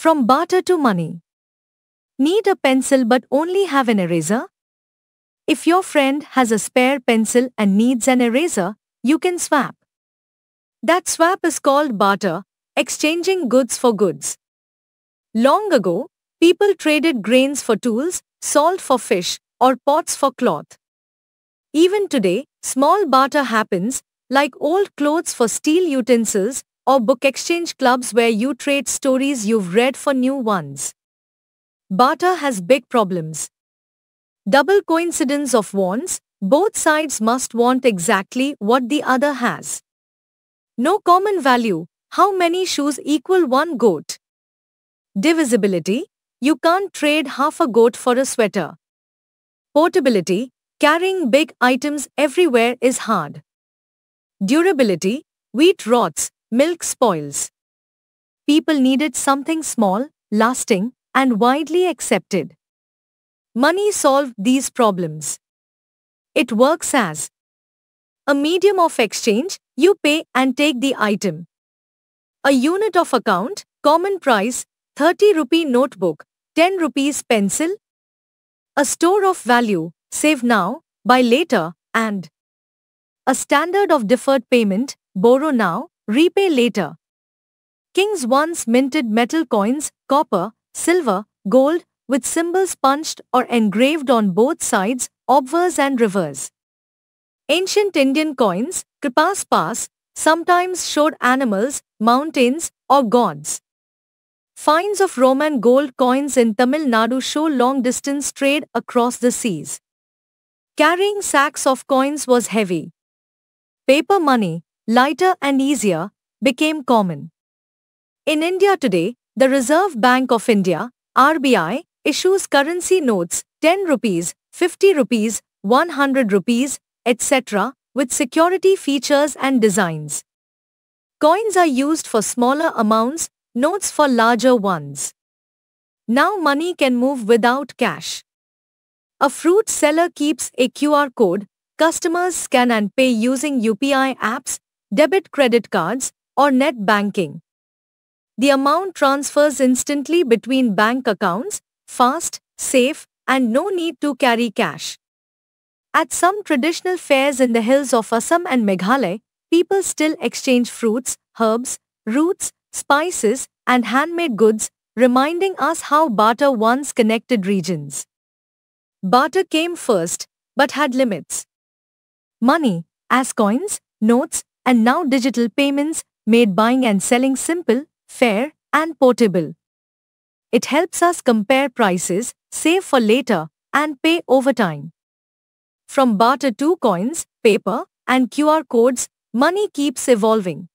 From barter to money. Need a pencil but only have an eraser? If your friend has a spare pencil and needs an eraser, you can swap. That swap is called barter, exchanging goods for goods. Long ago, people traded grains for tools, salt for fish, or pots for cloth. Even today, small barter happens, like old clothes for steel utensils, or book exchange clubs where you trade stories you've read for new ones. Barter has big problems. Double coincidence of wants, both sides must want exactly what the other has. No common value, how many shoes equal one goat? Divisibility, you can't trade half a goat for a sweater. Portability, carrying big items everywhere is hard. Durability, wheat rots, milk spoils. People needed something small, lasting, and widely accepted. Money solved these problems. It works as a medium of exchange, you pay and take the item. A unit of account, common price, 30 rupee notebook, 10 rupees pencil. A store of value, save now, buy later, and a standard of deferred payment, borrow now, repay later. Kings once minted metal coins, copper, silver, gold, with symbols punched or engraved on both sides, obverse and reverse. Ancient Indian coins, kripas pass, sometimes showed animals, mountains, or gods. Finds of Roman gold coins in Tamil Nadu show long-distance trade across the seas. Carrying sacks of coins was heavy. Paper money, lighter and easier, became common. In India today, the Reserve Bank of India, RBI, issues currency notes, 10 rupees, 50 rupees, 100 rupees, etc., with security features and designs. Coins are used for smaller amounts, notes for larger ones. Now money can move without cash. A fruit seller keeps a QR code, customers scan and pay using UPI apps, debit credit cards, or net banking. The amount transfers instantly between bank accounts, fast, safe, and no need to carry cash. At some traditional fairs in the hills of Assam and Meghalaya, people still exchange fruits, herbs, roots, spices, and handmade goods, reminding us how barter once connected regions. Barter came first, but had limits. Money, as coins, notes, and now digital payments, made buying and selling simple, fair, and portable. It helps us compare prices, save for later, and pay over time. From barter to coins, paper, and QR codes, money keeps evolving.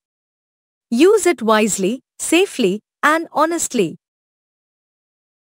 Use it wisely, safely, and honestly.